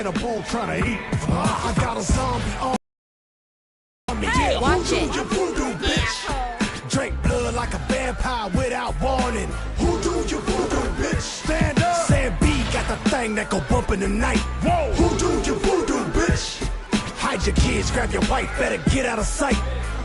cannibal trying to eat. I got a zombie on me. Hey, yeah, watch it. You voodoo, bitch. Drink blood like a vampire without warning. Who do you voodoo, bitch? Stand up. Sam B got the thing that go bump in the night. Whoa. Who do you voodoo, bitch? Hide your kids, grab your wife, better get out of sight.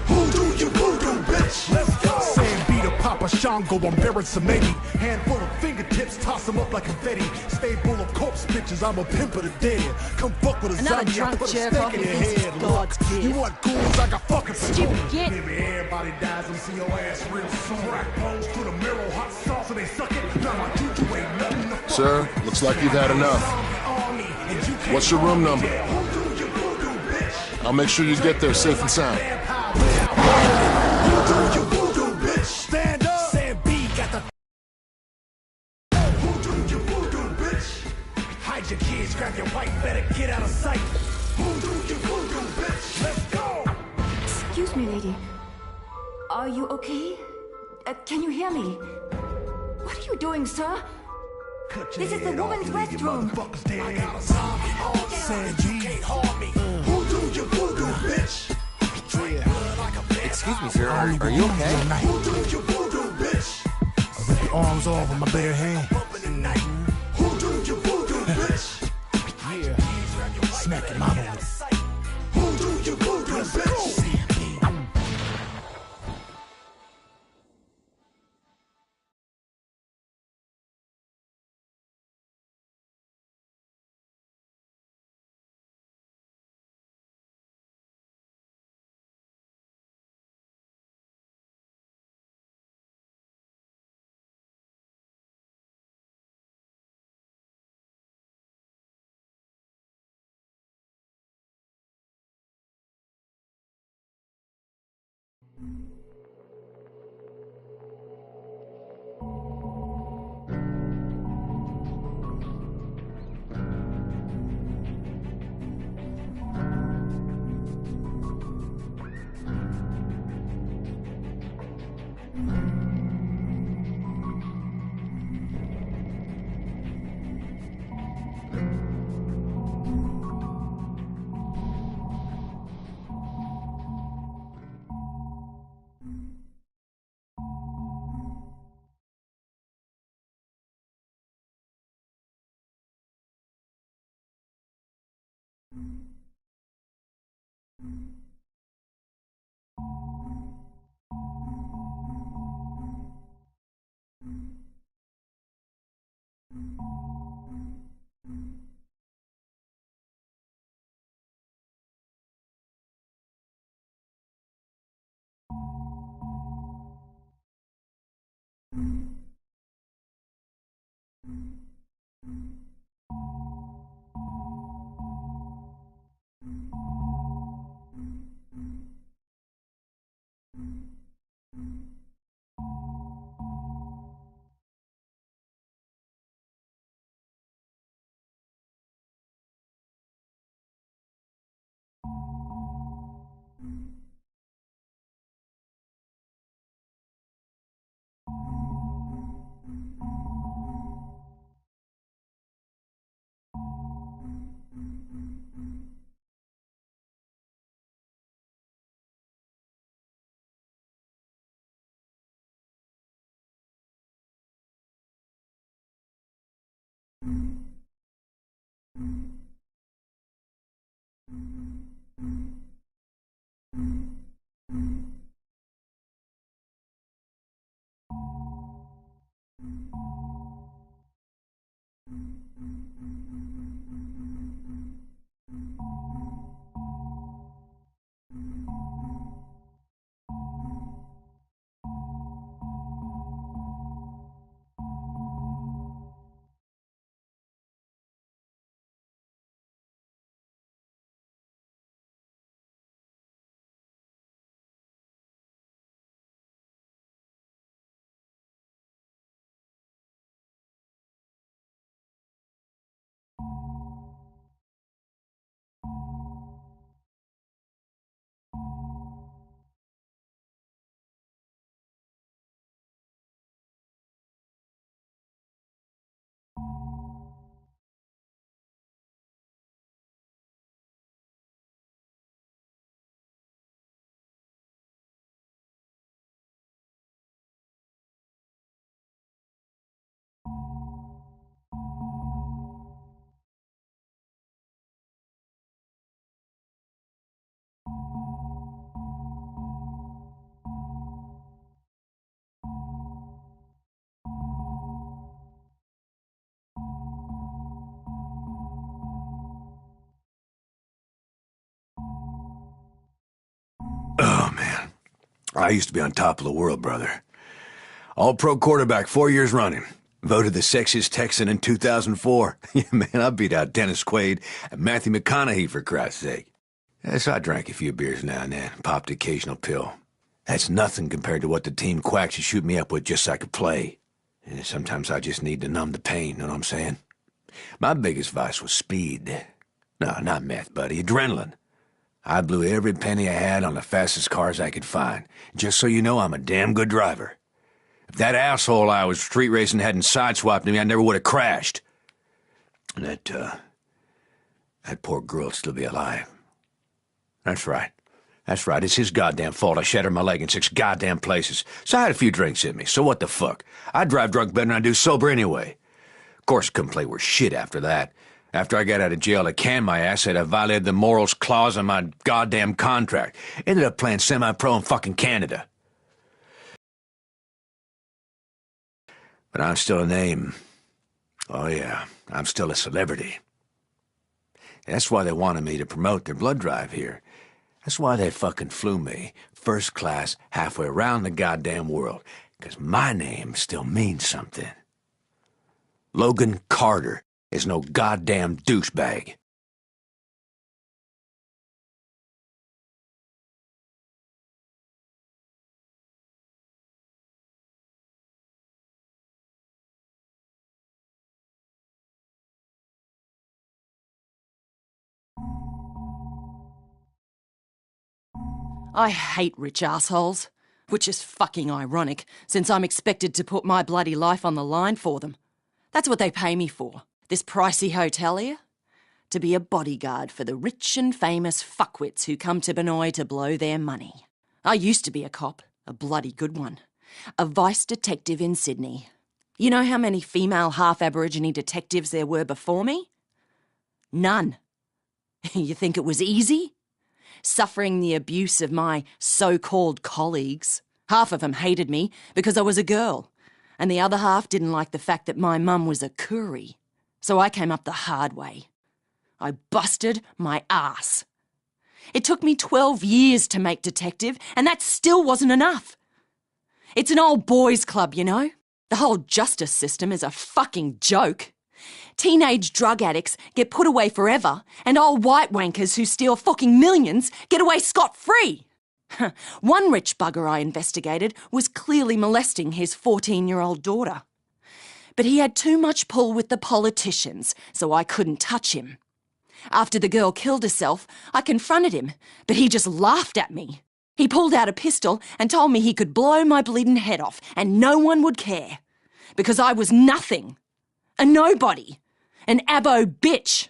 Who do you voodoo, bitch? Let's go. Sam B to Papa Shango, I'm buried some maybe. Handful of fingertips, toss them up like confetti. Stay full of corpse bitches, I'm a pimp of the dead. Come fuck with a Another zombie, I drunk put a jerk stick off in who your thinks head. it's God's Look, gift. you want ghouls, I got fucking Stupid kid. Maybe everybody dies, I'm see your ass real soon. Crack bones to the mirror, hot sauce and they suck it. Now my juju ain't nothing to fuck. Sir, looks like you've had enough. What's your room number? I'll make sure you get there safe and sound. Stand up. Sam B got the who do you voodoo, bitch? Hide your kids, grab your wife, better get out of sight. Who do you voodoo, bitch? Let's go. Excuse me, lady. Are you okay? Can you hear me? What are you doing, sir? This is the woman's restroom. I got a zombie on Sam B can't harm me. Who do you voodoo, bitch? Excuse me, sir. Are you okay? Who do you voodoo, bitch? I rip your arms off with my bare hand. Who do you voodoo, bitch? Yeah. Smack your mama with it. Who do you voodoo, bitch? I used to be on top of the world, brother. All-pro quarterback 4 years running. Voted the sexiest Texan in 2004. Yeah, man, I beat out Dennis Quaid and Matthew McConaughey, for Christ's sake. Yes, I drank a few beers now and then, popped the occasional pill. That's nothing compared to what the team quacks should shoot me up with just so I could play. And sometimes I just need to numb the pain, know what I'm saying? My biggest vice was speed. No, not meth, buddy, adrenaline. I blew every penny I had on the fastest cars I could find. Just so you know, I'm a damn good driver. If that asshole I was street racing hadn't sideswiped me, I never would have crashed. And that poor girl'd still be alive. That's right. That's right. It's his goddamn fault I shattered my leg in 6 goddamn places. So I had a few drinks in me, so what the fuck? I drive drunk better than I do sober anyway. Of course, couldn't play worth shit after that. After I got out of jail, they canned my ass, said I violated the morals clause in my goddamn contract. Ended up playing semi-pro in fucking Canada. But I'm still a name. Oh yeah, I'm still a celebrity. That's why they wanted me to promote their blood drive here. That's why they fucking flew me, first class, halfway around the goddamn world. 'Cause my name still means something. Logan Carter is no goddamn douchebag. I hate rich assholes, which is fucking ironic, since I'm expected to put my bloody life on the line for them. That's what they pay me for, this pricey hotel here. To be a bodyguard for the rich and famous fuckwits who come to Benoi to blow their money. I used to be a cop, a bloody good one. A vice detective in Sydney. You know how many female half-Aborigine detectives there were before me? None. You think it was easy? Suffering the abuse of my so-called colleagues. Half of them hated me because I was a girl, and the other half didn't like the fact that my mum was a Koori. So I came up the hard way. I busted my ass. It took me 12 years to make detective, and that still wasn't enough. It's an old boys' club, you know? The whole justice system is a fucking joke. Teenage drug addicts get put away forever, and old white wankers who steal fucking millions get away scot-free. One rich bugger I investigated was clearly molesting his 14-year-old daughter. But he had too much pull with the politicians, so I couldn't touch him. After the girl killed herself, I confronted him, but he just laughed at me. He pulled out a pistol and told me he could blow my bleeding head off and no one would care. Because I was nothing. A nobody. An abo bitch.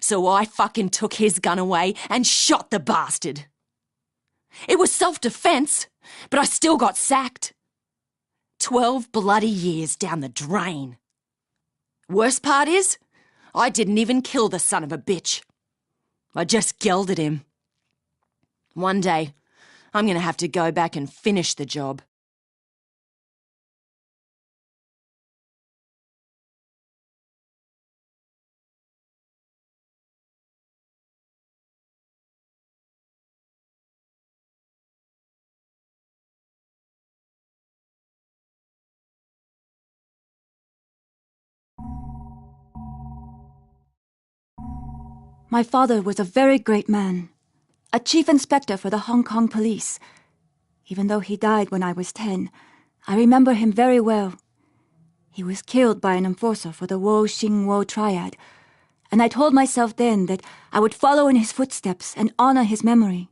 So I fucking took his gun away and shot the bastard. It was self-defense, but I still got sacked. 12 bloody years down the drain. Worst part is, I didn't even kill the son of a bitch. I just gelded him. One day, I'm going to have to go back and finish the job. My father was a very great man, a chief inspector for the Hong Kong police. Even though he died when I was 10, I remember him very well. He was killed by an enforcer for the Wo-Shing-Wo triad, and I told myself then that I would follow in his footsteps and honor his memory.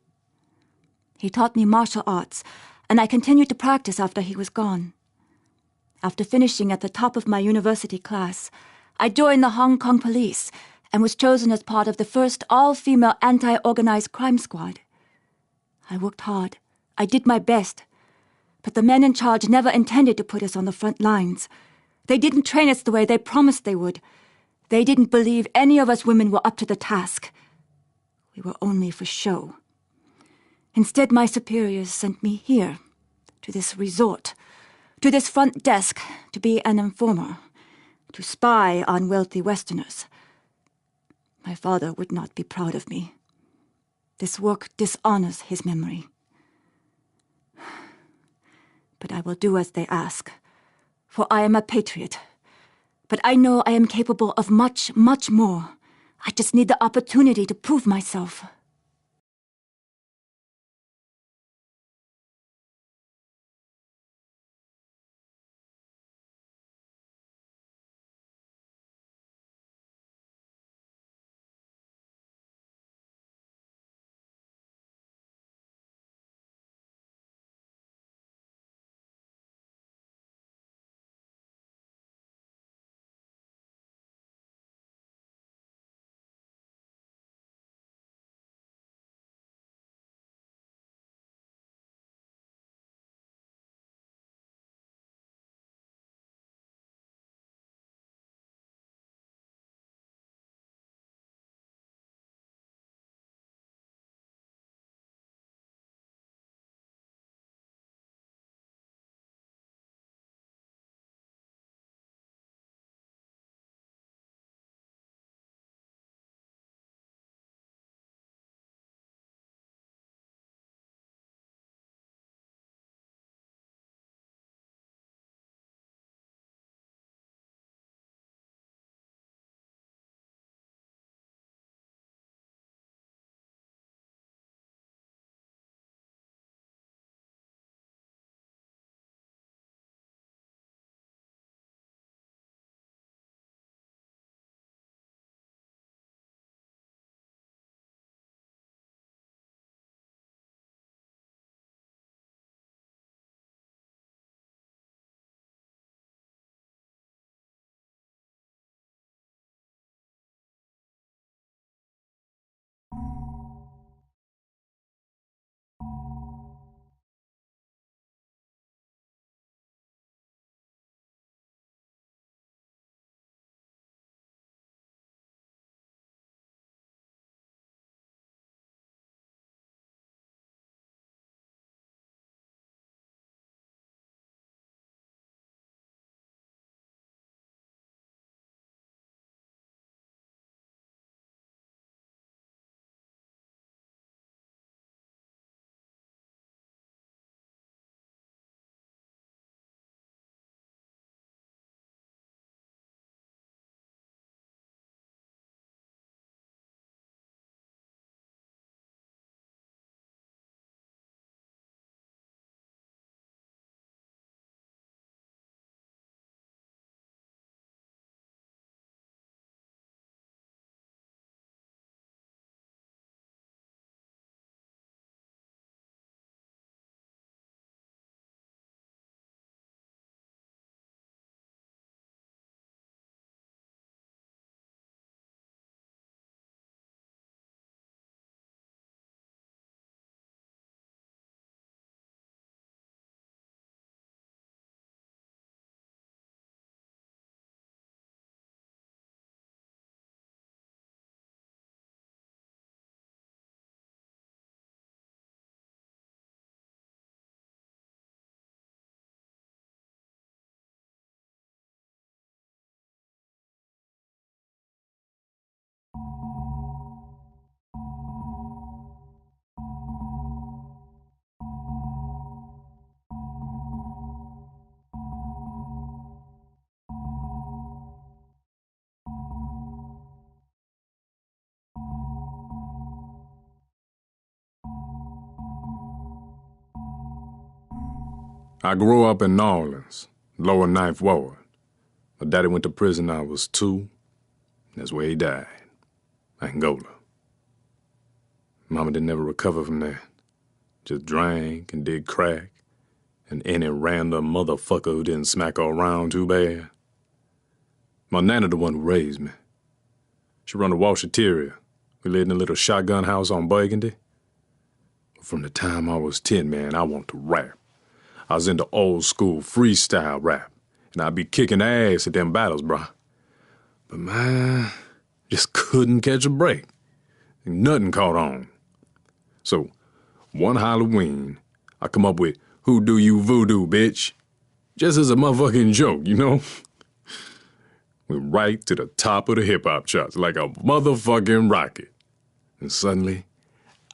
He taught me martial arts, and I continued to practice after he was gone. After finishing at the top of my university class, I joined the Hong Kong police and was chosen as part of the first all-female anti-organized crime squad. I worked hard. I did my best. But the men in charge never intended to put us on the front lines. They didn't train us the way they promised they would. They didn't believe any of us women were up to the task. We were only for show. Instead, my superiors sent me here, to this resort, to this front desk, to be an informer, to spy on wealthy Westerners. My father would not be proud of me. This work dishonors his memory. but I will do as they ask, for I am a patriot. But I know I am capable of much, much more. I just need the opportunity to prove myself. I grew up in New Orleans, lower Ninth Ward. My daddy went to prison when I was 2. That's where he died, Angola. Mama didn't ever recover from that. Just drank and did crack, and any random motherfucker who didn't smack her around too bad. My nana the one who raised me. She run a washateria. We lived in a little shotgun house on Burgundy. From the time I was 10, man, I want to rap. I was into old school freestyle rap, and I'd be kicking ass at them battles, bruh. But man, just couldn't catch a break. Nothing caught on. So, one Halloween, I come up with, "Who do you voodoo, bitch?" Just as a motherfucking joke, you know? Went right to the top of the hip-hop charts like a motherfucking rocket. And suddenly,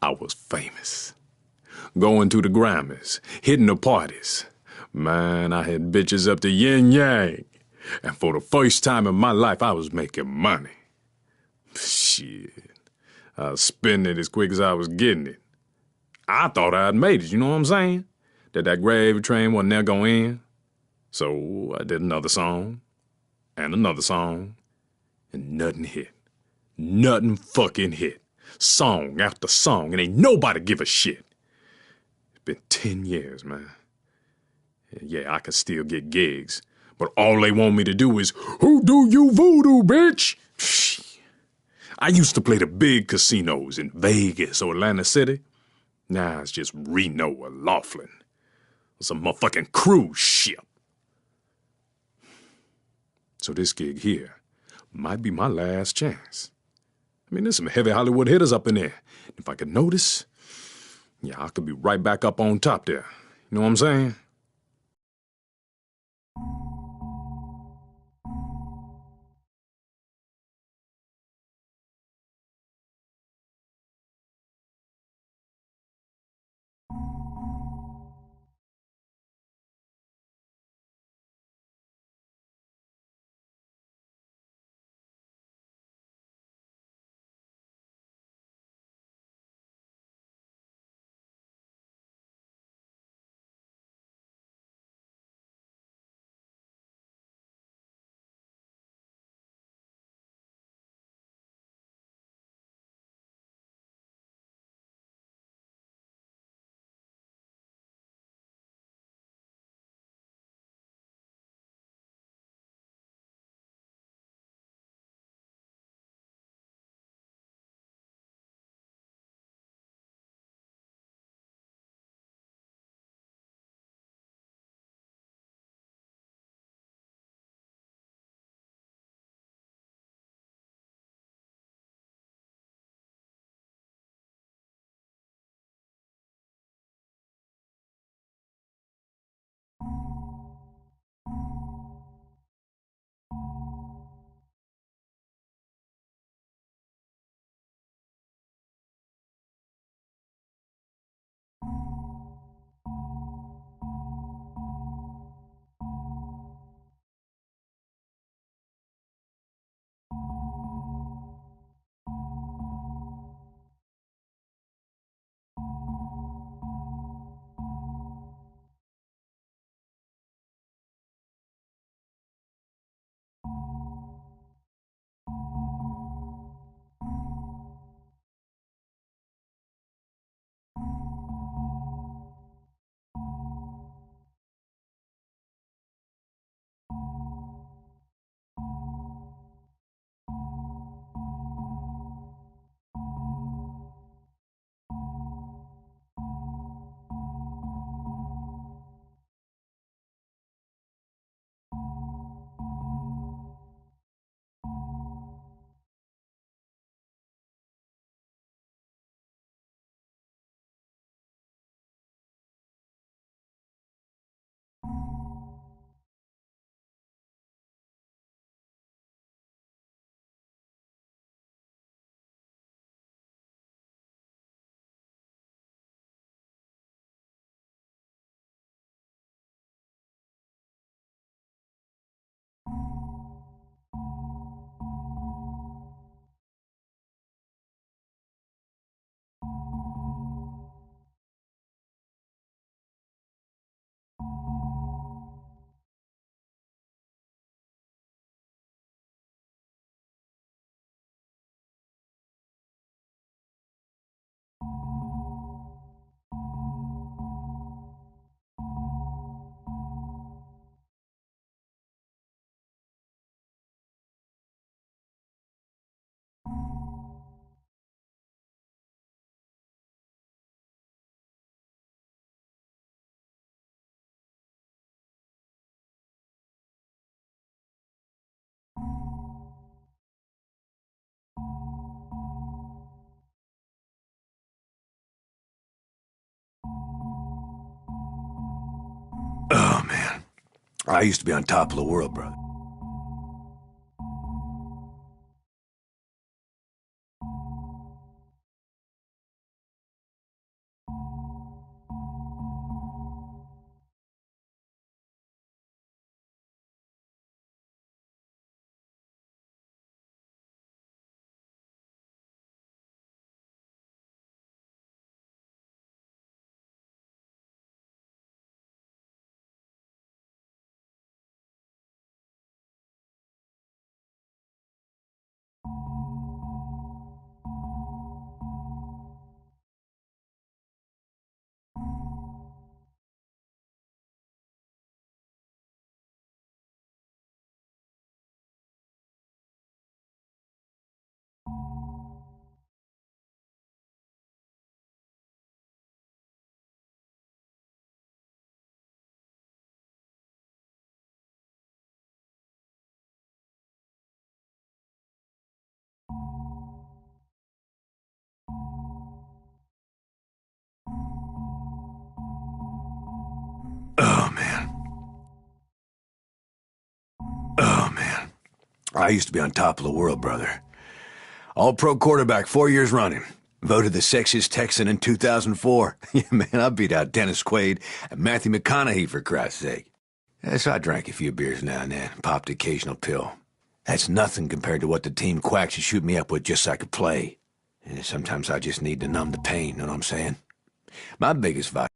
I was famous. Going to the Grammys, hitting the parties, Man, I had bitches up to yin yang. And for the first time in my life, I was making money. Shit. I was spending it as quick as I was getting it. I thought I'd made it, you know what I'm saying? That gravy train wasn't never gonna end. So I did another song, and another song, and nothing hit. Nothing fucking hit. Song after song, and ain't nobody give a shit. It's been 10 years, man. Yeah, I can still get gigs, but all they want me to do is, who do you voodoo, bitch? I used to play the big casinos in Vegas or Atlantic City. Now it's just Reno or Laughlin. Some motherfucking cruise ship. So this gig here might be my last chance. I mean, there's some heavy Hollywood hitters up in there. If I could notice, yeah, I could be right back up on top there. You know what I'm saying? Oh, man. I used to be on top of the world, brother. I used to be on top of the world, brother. All-pro quarterback 4 years running. Voted the sexiest Texan in 2004. Yeah, man, I beat out Dennis Quaid and Matthew McConaughey, for Christ's sake. Yeah, so I drank a few beers now and then, popped the occasional pill. That's nothing compared to what the team quacks should shoot me up with just so I could play. And sometimes I just need to numb the pain, know what I'm saying? My biggest vice.